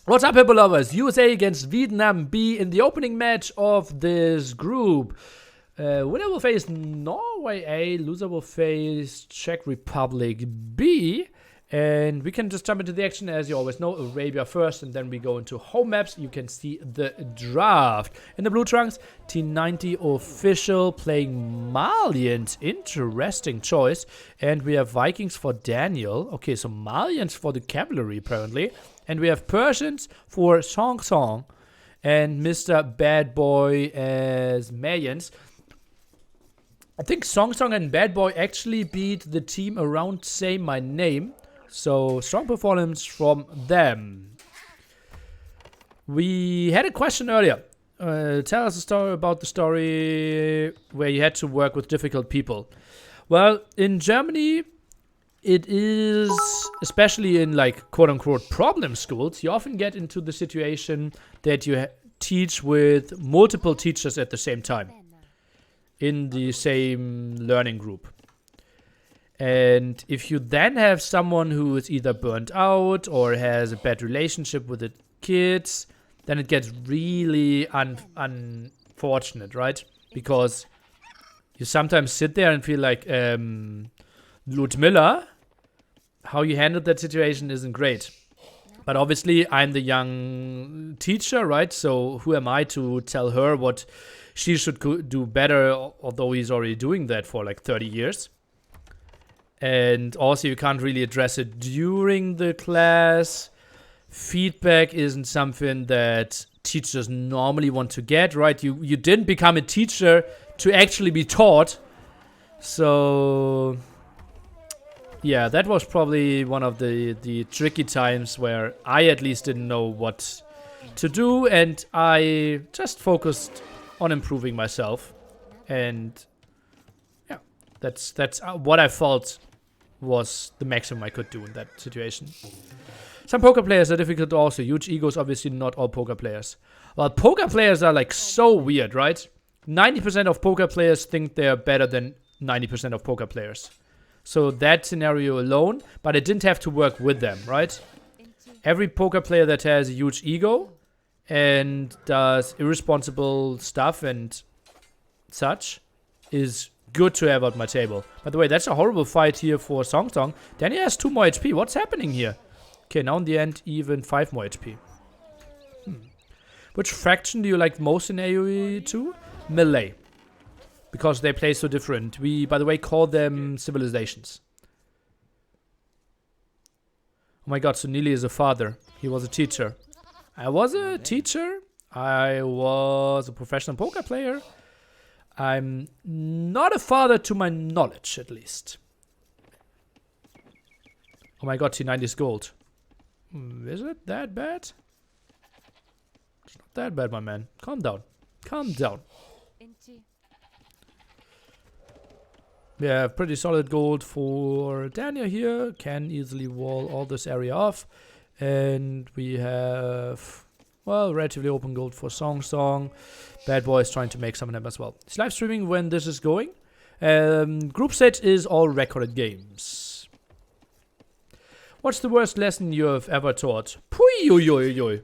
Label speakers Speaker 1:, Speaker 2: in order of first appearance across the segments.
Speaker 1: What's up, Hippo lovers? USA against Vietnam B in the opening match of this group. Winner will face Norway A, loser will face Czech Republic B. And we can just jump into the action. As you always know, Arabia first, and then we go into home maps. You can see the draft. In the blue trunks, T90 official playing Malians. Interesting choice. And we have Vikings for Daniel. Okay, so Malians for the cavalry, apparently. And we have Persians for Song Song. And Mr. Bad Boy as Mayans. I think Song Song and Bad Boy actually beat the team around Say My Name. So, strong performance from them. We had a question earlier. Tell us a story about the story where you had to work with difficult people. Well, in Germany, it is, especially in like quote-unquote problem schools, you often get into the situation that you teach with multiple teachers at the same time in the same learning group. And if you then have someone who is either burnt out or has a bad relationship with the kids, then it gets really unfortunate, right? Because you sometimes sit there and feel like, Ludmilla, how you handled that situation isn't great. But obviously, I'm the young teacher, right? So who am I to tell her what she should do better, although he's already doing that for like 30 years. And also, you can't really address it during the class. Feedback isn't something that teachers normally want to get, right? You didn't become a teacher to actually be taught. So, yeah, that was probably one of the tricky times where I at least didn't know what to do. And I just focused on improving myself. And yeah, that's what I felt was the maximum I could do in that situation. Some poker players are difficult also. Huge egos, obviously not all poker players. Well, poker players are like so weird, right? 90% of poker players think they're better than 90% of poker players. So that scenario alone, but I didn't have to work with them, right? Every poker player that has a huge ego and does irresponsible stuff and such is good to have at my table. By the way, that's a horrible fight here for Song Song. Then he has 2 more HP. What's happening here? Okay, now in the end, even 5 more HP. Which faction do you like most in AoE 2? Melee. Because they play so different. We, by the way, call them civilizations. Oh my god, so Neely is a father. He was a teacher. I was a teacher. I was a professional poker player. I'm not a father to my knowledge, at least. Oh my god, T90 is gold. Is it that bad? It's not that bad, my man. Calm down. Calm down. We have pretty solid gold for Daniel here. Can easily wall all this area off. And we have, well, relatively open gold for Song Song. Bad Boy is trying to make some of them as well. He's live streaming when this is going. Group stage is all recorded games. What's the worst lesson you have ever taught? Pui.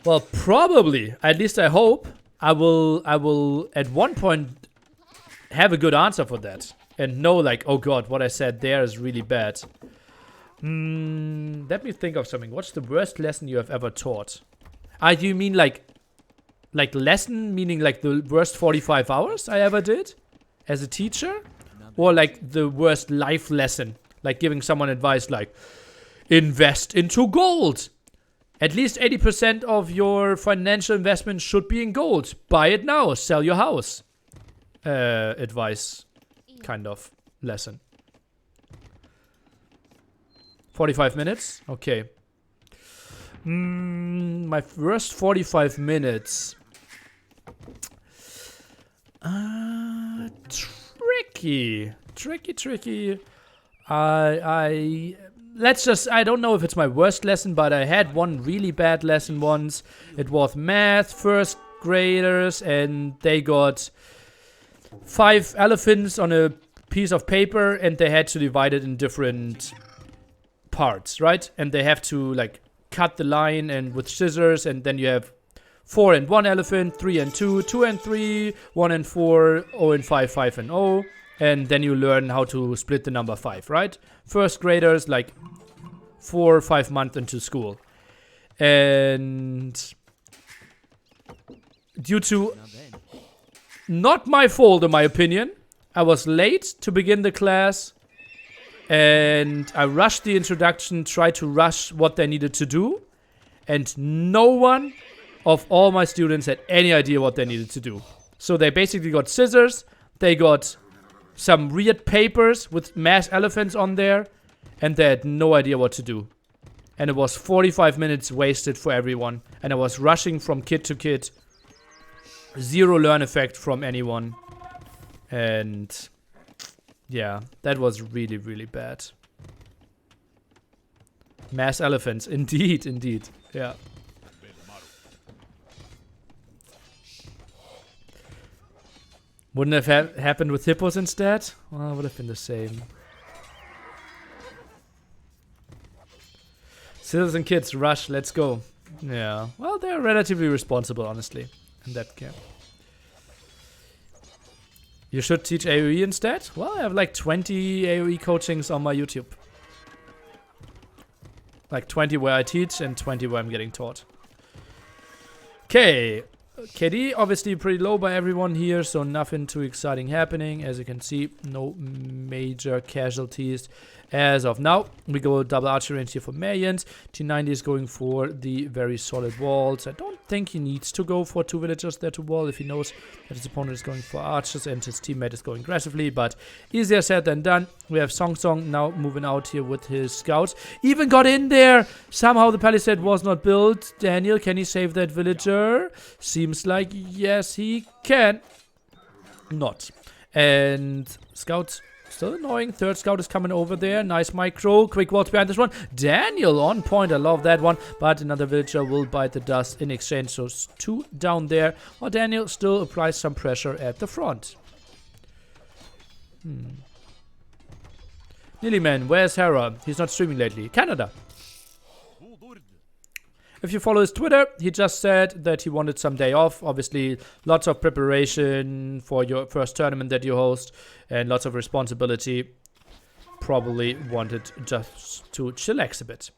Speaker 1: Well, probably, at least I hope, I will at one point have a good answer for that. And know like, oh god, what I said there is really bad. Let me think of something. What's the worst lesson you have ever taught? Do you mean like lesson, meaning like the worst 45 hours I ever did as a teacher? Or like the worst life lesson, like giving someone advice like, invest into gold. At least 80% of your financial investment should be in gold. Buy it now, sell your house. Advice, kind of lesson. 45 minutes? Okay. My first 45 minutes. Tricky. I don't know if it's my worst lesson, but I had one really bad lesson once. It was math, first graders, and they got 5 elephants on a piece of paper, and they had to divide it in different parts, right? And they have to like cut the line and with scissors, and then you have 4 and 1 elephant, 3 and 2, 2 and 3, 1 and 4, 0 and 5, 5 and 0. And then you learn how to split the number 5, right? First graders, like 4 or 5 months into school. And due to not my fault, in my opinion, I was late to begin the class. And I rushed the introduction, tried to rush what they needed to do. And no one of all my students had any idea what they needed to do. So they basically got scissors, they got some weird papers with mass elephants on there, and they had no idea what to do. And it was 45 minutes wasted for everyone. And I was rushing from kid to kid. Zero learn effect from anyone. And yeah, that was really, really bad. Mass elephants, indeed, indeed. Yeah. Wouldn't have happened with hippos instead? Well, it would have been the same. Citizen kids, rush, let's go. Yeah, well, they're relatively responsible, honestly, in that camp. You should teach AoE instead? Well, I have like 20 AoE coachings on my YouTube. Like 20 where I teach and 20 where I'm getting taught. Okay. KD obviously pretty low by everyone here, so nothing too exciting happening. As you can see, no major casualties as of now. We go double archery range here for Mayans. T90 is going for the very solid walls. I don't think he needs to go for 2 villagers there to wall if he knows that his opponent is going for archers and his teammate is going aggressively, but easier said than done. We have Song Song now moving out here with his scouts. Even got in there! Somehow the palisade was not built. Daniel, can he save that villager? Seems like yes, he can. Not. And scouts still annoying. Third scout is coming over there. Nice micro. Quick walls behind this one. Daniel on point. I love that one. But another villager will bite the dust in exchange. So 2 down there. While Daniel still applies some pressure at the front. Nillyman, where's Hera? He's not streaming lately. Canada. If you follow his Twitter, he just said that he wanted some day off. Obviously, lots of preparation for your first tournament that you host and lots of responsibility. Probably wanted just to chillax a bit.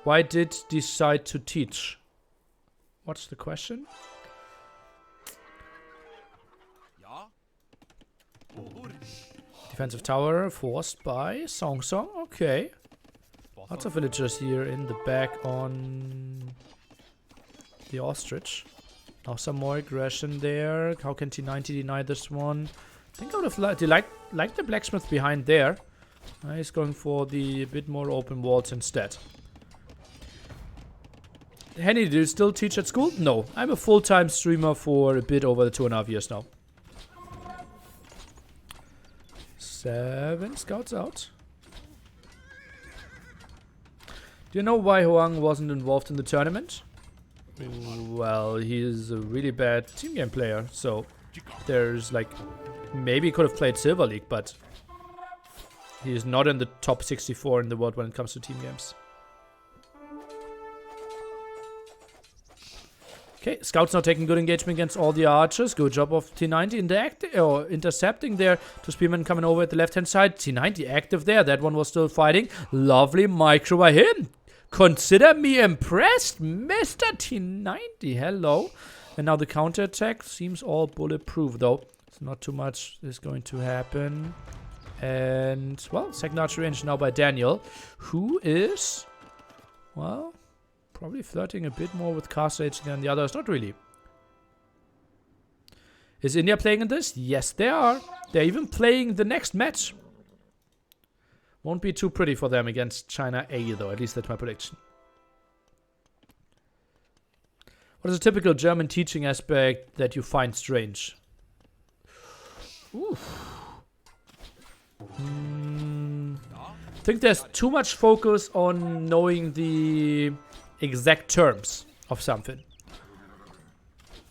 Speaker 1: Why did decide to teach? What's the question? Defensive tower forced by Song Song. Okay. Lots of villagers here in the back on the ostrich. Now some more aggression there. How can T90 deny this one? I think I would have liked the blacksmith behind there. He's going for the bit more open walls instead. Henny, do you still teach at school? No, I'm a full-time streamer for a bit over 2.5 years now. 7 scouts out. Do you know why Huang wasn't involved in the tournament? Well, he's a really bad team game player, so there's like, maybe he could have played Silver League, but he's not in the top 64 in the world when it comes to team games. Okay, Scouts now taking good engagement against all the archers. Good job of T90 intercepting there to Spearman coming over at the left-hand side. T90 active there. That one was still fighting. Lovely micro by him. Consider me impressed, Mr. T90. Hello. And now the counter-attack seems all bulletproof, though. So not too much is going to happen. And, well, second archery range now by Daniel, who is, well, probably flirting a bit more with cast age than the others. Not really. Is India playing in this? Yes, they are. They're even playing the next match. Won't be too pretty for them against China A, though. At least that's my prediction. What is a typical German teaching aspect that you find strange? Oof. I think there's too much focus on knowing the exact terms of something.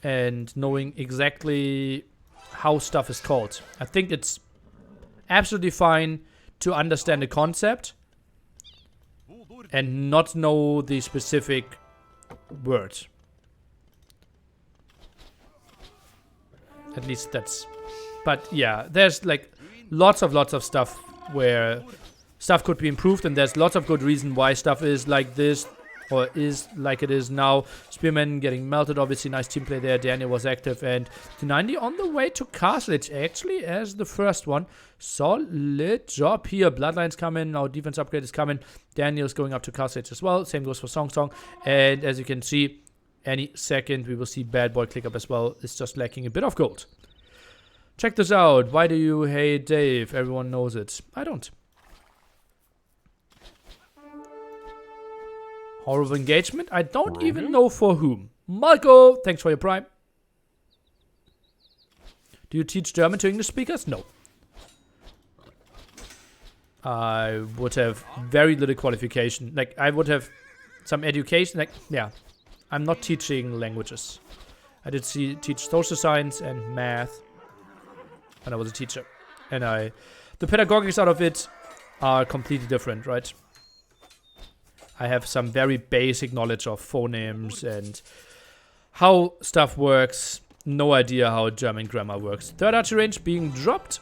Speaker 1: And knowing exactly how stuff is called. I think it's absolutely fine to understand the concept and not know the specific words. At least that's... But yeah, there's like lots of stuff where stuff could be improved, and there's lots of good reason why stuff is like this or is like it is now. Spearman getting melted, obviously nice team play there. Daniel was active, and T90 on the way to Castle Edge actually as the first one. Solid job here. Bloodlines coming, now defense upgrade is coming. Daniel's going up to Castle Edge as well. Same goes for Song Song, and as you can see, any second we will see Bad Boy click up as well. It's just lacking a bit of gold. Check this out. Why do you hate Dave? Everyone knows it. I don't. Horror of engagement? I don't even know for whom. Marco, thanks for your prime. Do you teach German to English speakers? No. I would have very little qualification. Like, I would have some education. Like, yeah. I'm not teaching languages. I did teach social science and math when I was a teacher. And the pedagogics out of it are completely different, right? I have some very basic knowledge of phonemes and how stuff works. No idea how German grammar works. Third archer range being dropped.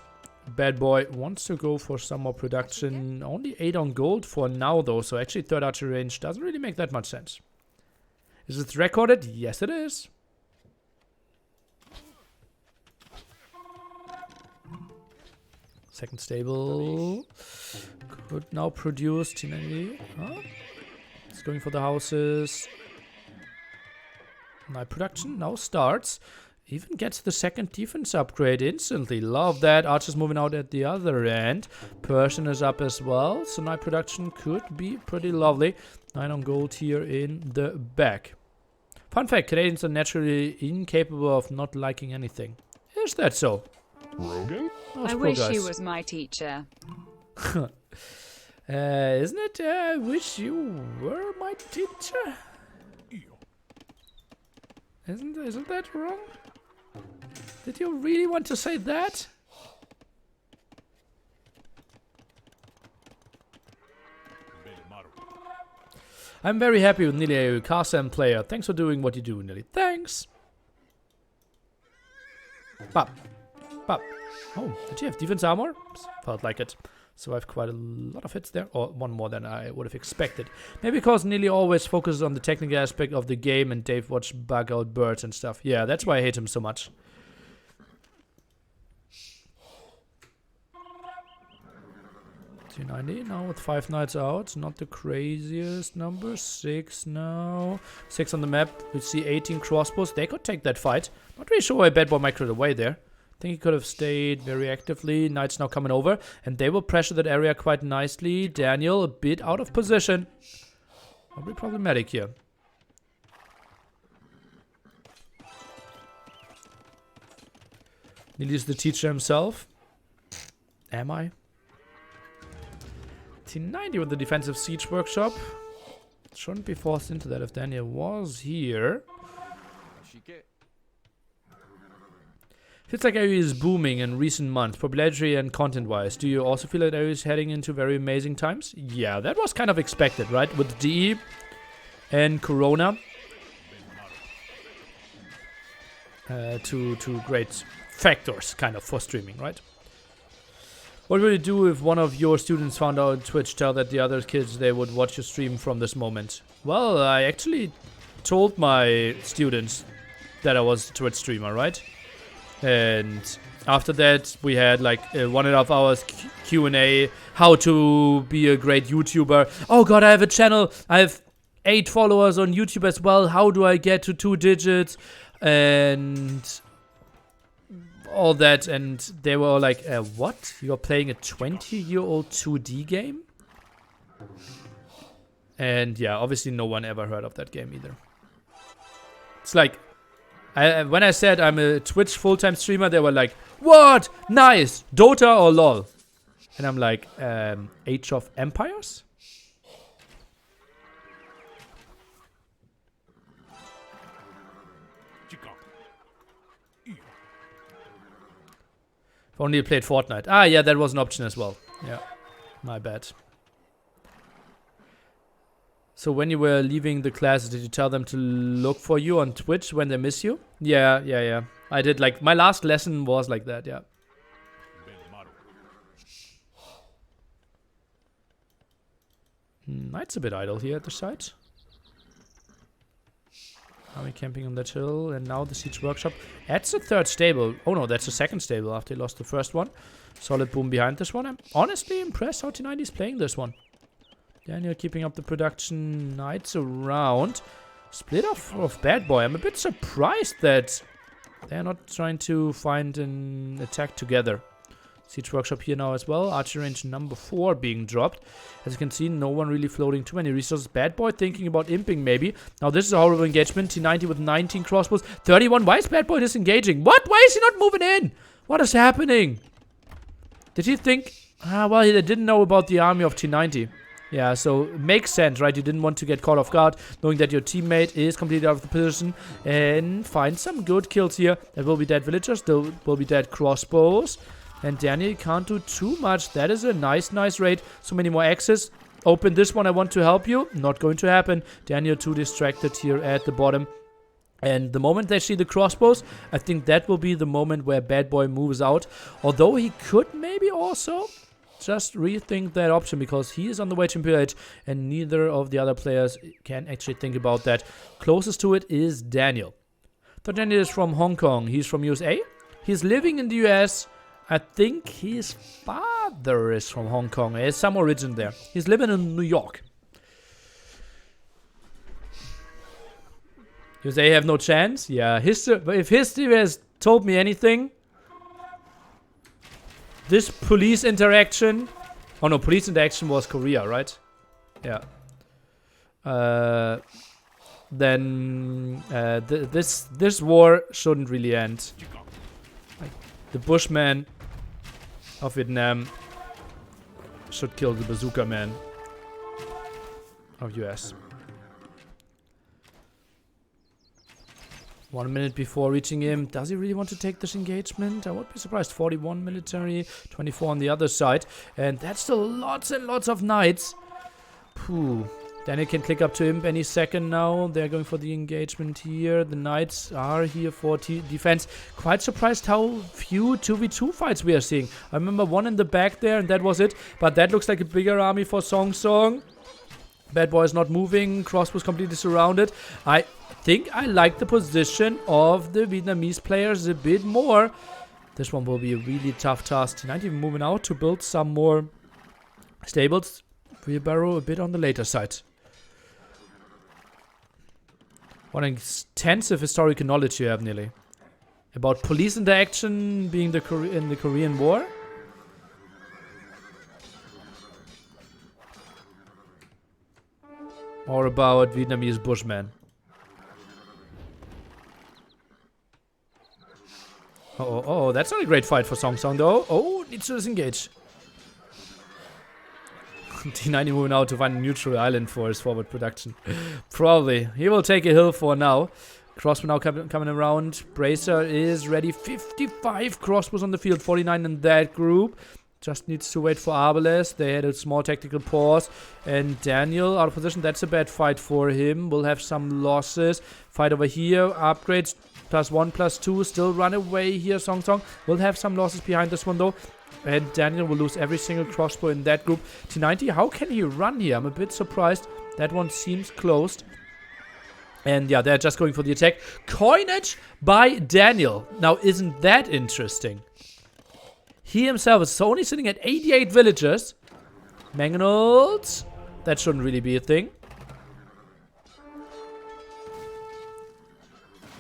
Speaker 1: Bad Boy wants to go for some more production. Only 8 on gold for now, though. So actually third archer range doesn't really make that much sense. Is it recorded? Yes, it is. Second stable. Could now produce T90. Huh? It's going for the houses. Night production now starts. Even gets the second defense upgrade instantly. Love that. Archer's moving out at the other end. Persian is up as well. So night production could be pretty lovely. 9 on gold here in the back. Fun fact, Canadians are naturally incapable of not liking anything. Is that so?
Speaker 2: Rogan?
Speaker 3: I wish he was my teacher.
Speaker 1: Isn't it? I wish you were my teacher. Isn't that wrong? Did you really want to say that? I'm very happy with Nili a Karsam player. Thanks for doing what you do, Nili. Thanks. Bop. Bop. Oh, did you have defense armor? Felt like it. Survived quite a lot of hits there. Or one more than I would have expected. Maybe because Nili always focuses on the technical aspect of the game and Dave watched bug out birds and stuff. Yeah, that's why I hate him so much. T90 now with 5 knights out. Not the craziest number. 6 now. 6 on the map. We see 18 crossbows. They could take that fight. Not really sure why Bad Boy microed away there. I think he could have stayed very actively. Knights now coming over. And they will pressure that area quite nicely. Daniel a bit out of position. Probably problematic here. Nili's the teacher himself. Am I? T90 with the defensive siege workshop. Shouldn't be forced into that if Daniel was here. Feels like area is booming in recent months, popularity and content-wise. Do you also feel that area is heading into very amazing times? Yeah, that was kind of expected, right? With DE and Corona. Two great factors, kind of, for streaming, right? What would you do if one of your students found out on Twitch, tell that the other kids they would watch your stream from this moment? Well, I actually told my students that I was a Twitch streamer, right? And after that, we had like 1.5 hours Q&A, how to be a great YouTuber. Oh god, I have a channel, I have 8 followers on YouTube as well. How do I get to 2 digits? And all that, and they were like, what? You're playing a 20-year-old 2D game? And yeah, obviously no one ever heard of that game either. It's like, when I said I'm a Twitch full-time streamer, they were like, what? Nice! Dota or LOL? And I'm like, Age of Empires? If only you played Fortnite. Ah, yeah, that was an option as well. Yeah. My bad. So when you were leaving the classes, did you tell them to look for you on Twitch when they miss you? Yeah. I did, like, my last lesson was like that, yeah. Knight's a bit idle here at the site. Army camping on that hill, and now the siege workshop. That's a third stable. Oh no, that's a second stable after he lost the first one. Solid boom behind this one. I'm honestly impressed how T90 is playing this one. Daniel keeping up the production. Knights around. Split off of Bad Boy. I'm a bit surprised that they're not trying to find an attack together. Siege workshop here now as well. Archer range number 4 being dropped. As you can see, no one really floating too many resources. Bad Boy thinking about imping maybe. Now this is a horrible engagement. T90 with 19 crossbows. 31. Why is Bad Boy disengaging? What? Why is he not moving in? What is happening? Did he think... well, he didn't know about the army of T90. Yeah, so it makes sense, right? You didn't want to get caught off guard, knowing that your teammate is completely out of the position. And find some good kills here. There will be dead villagers. There will be dead crossbows. And Daniel can't do too much. That is a nice raid. So many more axes. Open this one. I want to help you. Not going to happen. Daniel too distracted here at the bottom. And the moment they see the crossbows, I think that will be the moment where Bad Boy moves out. Although he could maybe also just rethink that option, because he is on the way to pillage and neither of the other players can actually think about that. Closest to it is Daniel. So Daniel is from Hong Kong. He's from USA. He's living in the US. I think his father is from Hong Kong. There's some origin there. He's living in New York. USA have no chance? Yeah, if history has told me anything, this police interaction... Oh no, police interaction was Korea, right? Yeah. Then this war shouldn't really end. Like, the Bushman of Vietnam should kill the Bazooka Man of US. 1 minute before reaching him. Does he really want to take this engagement? I would be surprised. 41 military, 24 on the other side. And that's still lots and lots of knights. Phew. Daniel can click up to imp any second now. They're going for the engagement here. The knights are here for defense. Quite surprised how few 2v2 fights we are seeing. I remember one in the back there and that was it. But that looks like a bigger army for Song Song. Bad Boy is not moving. Crossbow's completely surrounded. I think I like the position of the Vietnamese players a bit more. This one will be a really tough task. T90 moving out to build some more stables. Wheelbarrow a bit on the later side. What an extensive historical knowledge you have, nearly. About police interaction being in the Korean War. Or about Vietnamese Bushmen. Oh, that's not a great fight for Song Song though. Oh, needs to disengage. T90 moving out to find a neutral island for his forward production. Probably. He will take a hill for now. Crossbow now coming around. Bracer is ready. 55 crossbows on the field. 49 in that group. Just needs to wait for Arbalest. They had a small tactical pause. And Daniel out of position. That's a bad fight for him. Will have some losses. Fight over here. Upgrades. +1, +2. Still run away here. Song Song will have some losses behind this one though. And Daniel will lose every single crossbow in that group. T90, how can he run here? I'm a bit surprised. That one seems closed. And yeah, they're just going for the attack. Coinage by Daniel. Now, isn't that interesting? He himself is only sitting at 88 villagers. Mangonels. That shouldn't really be a thing.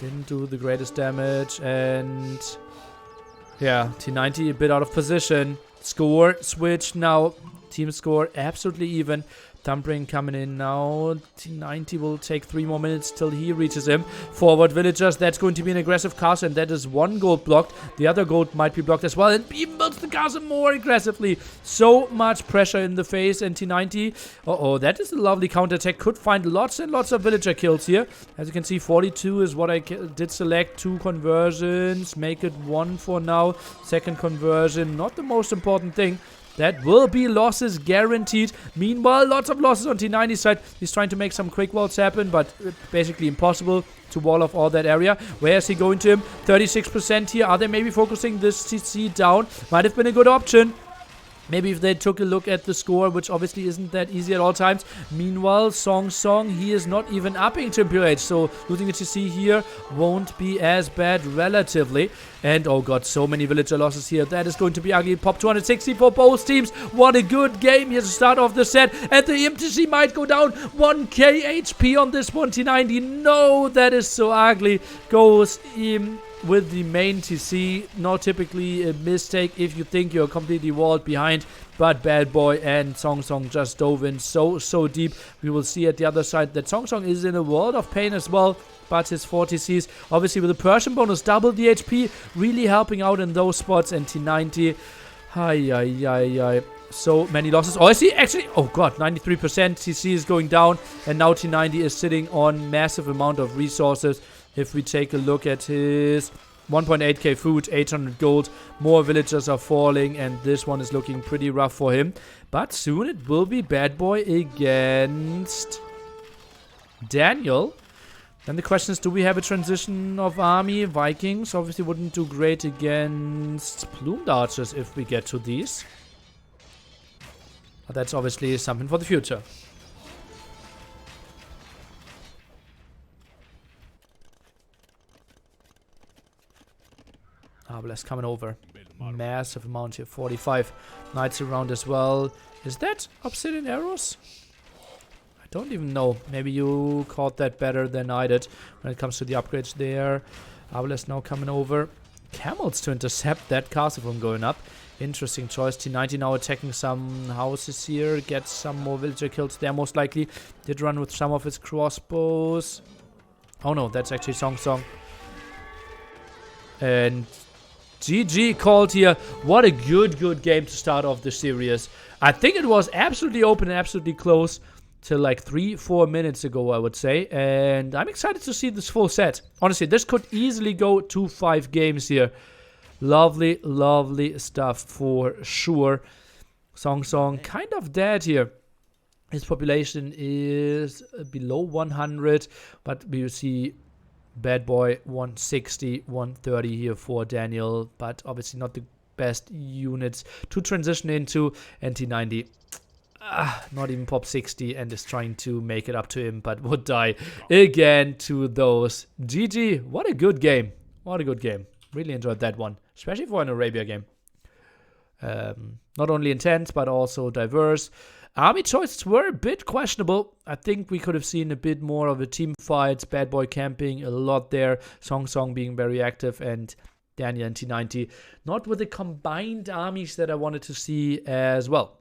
Speaker 1: Didn't do the greatest damage. And yeah, T90 a bit out of position. Score switch now. Team score absolutely even. Thumbring coming in now. T90 will take 3 more minutes till he reaches him. Forward villagers. That's going to be an aggressive castle. And that is 1 gold blocked. The other gold might be blocked as well. And even builds the castle more aggressively. So much pressure in the face. And T90. Uh-oh, that is a lovely counterattack. Could find lots and lots of villager kills here. As you can see, 42 is what I did select. 2 conversions. Make it 1 for now. Second conversion. Not the most important thing. That will be losses guaranteed. Meanwhile, lots of losses on T90's side. He's trying to make some quick walls happen, but basically impossible to wall off all that area. Where is he going to him? 36% here. Are they maybe focusing this CC down? Might have been a good option. Maybe if they took a look at the score, which obviously isn't that easy at all times. Meanwhile, Song, he is not even upping to PH. So losing a TC here won't be as bad relatively. And oh god, so many villager losses here. That is going to be ugly. Pop 260 for both teams. What a good game here to start off the set. And the MTC might go down. 1k HP on this one, T90. No, that is so ugly. Goes in with the main TC. Not typically a mistake if you think you're completely walled behind, but Bad Boy and Song just dove in so deep. We will see at the other side that Song is in a world of pain as well, but his 4 TCs, obviously with the Persian bonus, double the HP, really helping out in those spots. And T90, so many losses. Oh, I see, actually, oh god, 93% TC is going down, and now T90 is sitting on massive amount of resources. If we take a look at his 1.8k food, 800 gold, more villagers are falling, and this one is looking pretty rough for him. But soon it will be Bad Boy against Daniel. Then the question is, do we have a transition of army? Vikings obviously wouldn't do great against plumed archers if we get to these. But that's obviously something for the future. Bless coming over. Massive amount here. 45 knights around as well. Is that obsidian arrows? I don't even know. Maybe you caught that better than I did when it comes to the upgrades there. Bless now coming over. Camels to intercept that castle from going up. Interesting choice. T90 now attacking some houses here. Get some more villager kills there most likely. Did run with some of his crossbows. Oh no, that's actually Song. And GG called here. What a good game to start off the series. I think it was absolutely open and absolutely close till like 3-4 minutes ago, I would say. And I'm excited to see this full set. Honestly, this could easily go 2-5 games here. Lovely stuff for sure. Song kind of dead here. His population is below 100, but we see Bad Boy 160, 130 here for Daniel, but obviously not the best units to transition into. And T90, not even pop 60 and is trying to make it up to him, but would die again to those. GG, what a good game. Really enjoyed that one, especially for an Arabia game. Not only intense, but also diverse. Army choices were a bit questionable. I think we could have seen a bit more of a team fight. Bad Boy camping a lot there. Song being very active, and Daniel and T90 not with the combined armies that I wanted to see as well.